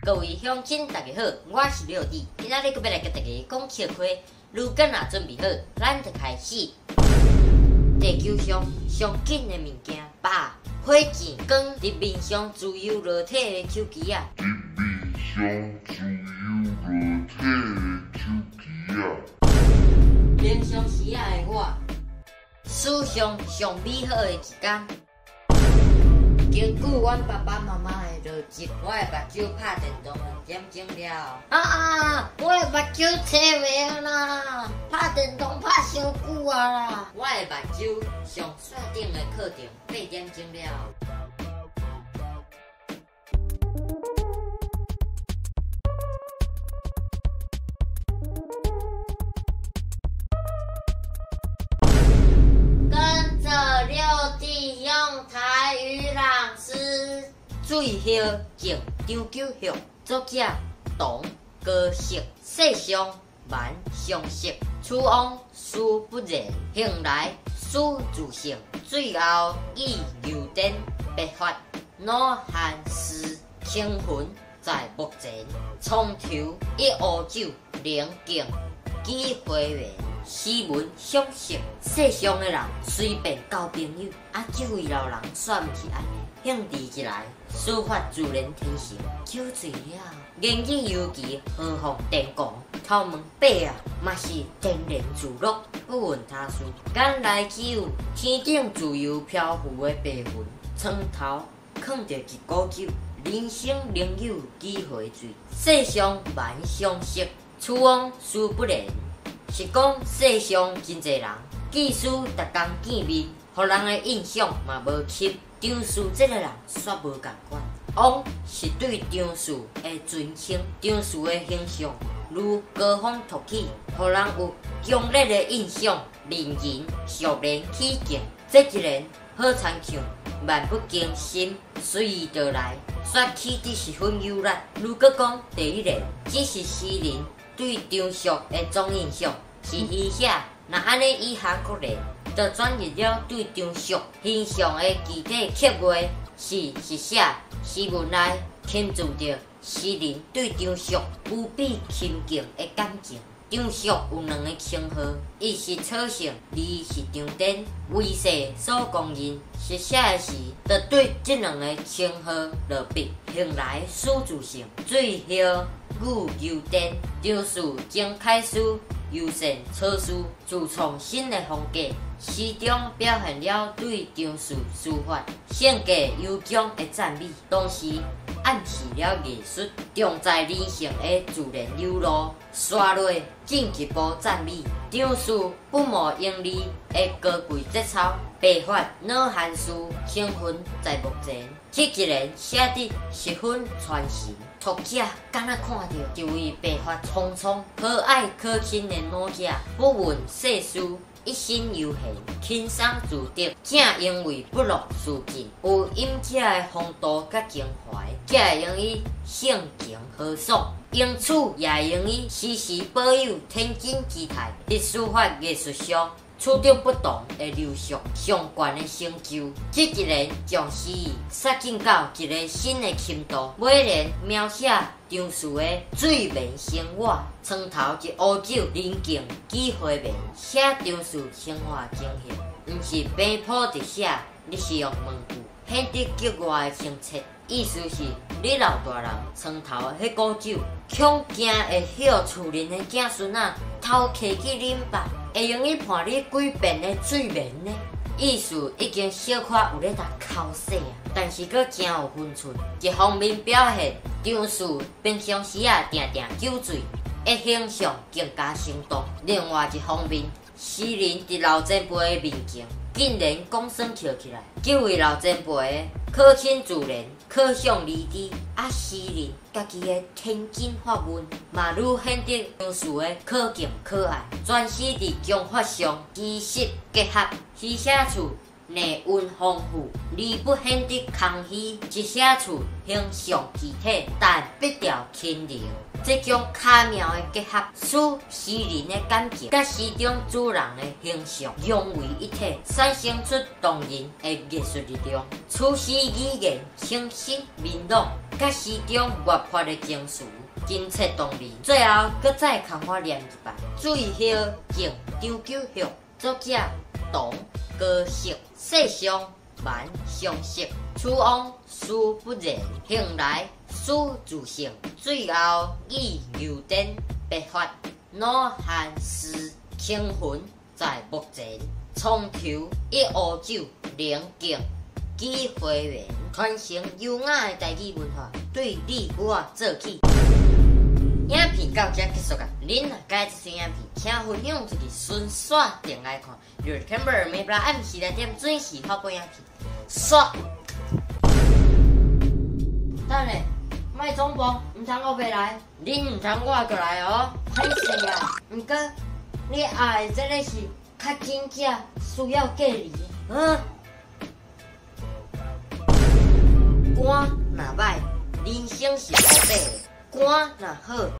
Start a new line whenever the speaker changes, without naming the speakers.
各位乡亲，大家好，我是廖弟，今仔日要来甲大家讲笑话。如果若准备好，咱就开始。地球上上紧的物件，肉、火箭、光，地面上自由落体的手机啊。平常时啊的我，史上上美好的一天。经过阮爸爸妈妈的热情，我的目睭拍电动2点钟了。我的目睭切袂啦，拍电动拍伤久啊啦。我的目睭上线顶的课程8点钟了。跟着六弟用台语朗诗。水叶静长久叶，作者唐高适。世上万相识，此往事不然，向来事自成。最后意犹伝，白发老汉诗，清魂在目前。从头一壶酒，宁静几回缘。诗文赏识，世上的人随便交朋友，这位老人煞毋是安尼，兄弟一来，书法自然天成。酒醉了，言语尤其何况电光，头毛白啊，嘛是天然自乐。不问他事，敢来只有天顶自由漂浮的白云，床头放着一壶酒，人生仍有几回醉。世上万相识，此往事不然。是讲世上真侪人，技术逐工见面，互人的印象嘛无深。张氏这个人煞无共款，王是对张氏的尊称，张氏的形象如高峰突起，互人有强烈的印象。令人肃然起敬，这一人好亲像漫不经心，随意而来，说起只是很悠然。如果讲第一人，只是诗人对张氏的总印象是虚写，那安尼以下各人，就转入了对张氏形象的具体刻画，是写诗文内倾注着诗人对张氏无比亲近的感情。张氏有2个称号，一是草圣，二是张典，为世所公认。实写的时，就对这2个称号落笔，向来史自成。最后语犹伝，张氏将楷书由善草书，自创新的风格，诗中表现了对张氏书法性格悠强的赞美，同时暗示了艺术重在人性的自然流露。刷落进一步赞美张氏不谋盈利的高贵节操，白发老汉诗，清魂在目前。这一人写得十分传神。读者敢若看到一位白发苍苍、可爱可亲的老者，不问世事，一心悠闲，轻松自得。正因为不落事境，有隐者的风度甲情怀，才会用伊性情豪爽，因此也用伊时时保有天真姿态。在书法艺术上取得不同的流速上悬的成就，这一人将诗意杀进到一个新的深度。每年描写张氏的水面生活，床头一壶酒，宁静几回味，写张氏生活情形，毋是平铺直写，你是用文句显得格外的清澈。意思是，你老大人床头迄壶酒，恐惊会晓厝人的子孙仔偷摕去啉吧。会用伊判你几遍的水面呢？意思已经小可有咧甲口洗啊，但是佫真有分寸。一方面表现张氏平常时定酒醉，的形象更加生动；另外一方面，诗人伫老前辈的面前，竟然讲算笑起来。这位老前辈可亲自然，可想而知。诗人家己的天真发问，嘛愈显得张氏的可敬可爱。全诗伫章法上知识结合，诗写处内蕴丰富，而不显得空虚；一写处形象具体，但笔调轻灵。这种巧妙的结合，使诗人的感情甲诗中主人的形象融为一体，产生出动人的艺术力量。此诗语言清晰明朗，甲诗中活泼的情绪，金切动力。最后，搁再空我念一摆：水叶敬张九叶，作者唐高适。世上万相识，此往事不然，向来事自成。最后以牛灯白发，脑含诗轻魂在目前。从头一壶酒，宁静几回圆，传承优雅的台语文化，对你我做起。影片到这结束啊！恁若喜欢这支影片，请分享出去，顺刷订来看。就是看每晡暗时来点准时发布影片，刷。等下，卖总部，唔通我袂来，恁唔通我过来哦。歹势啊！毋过你爱的这个是较真正需要隔离。肝若歹，人生是黑白的；肝若好。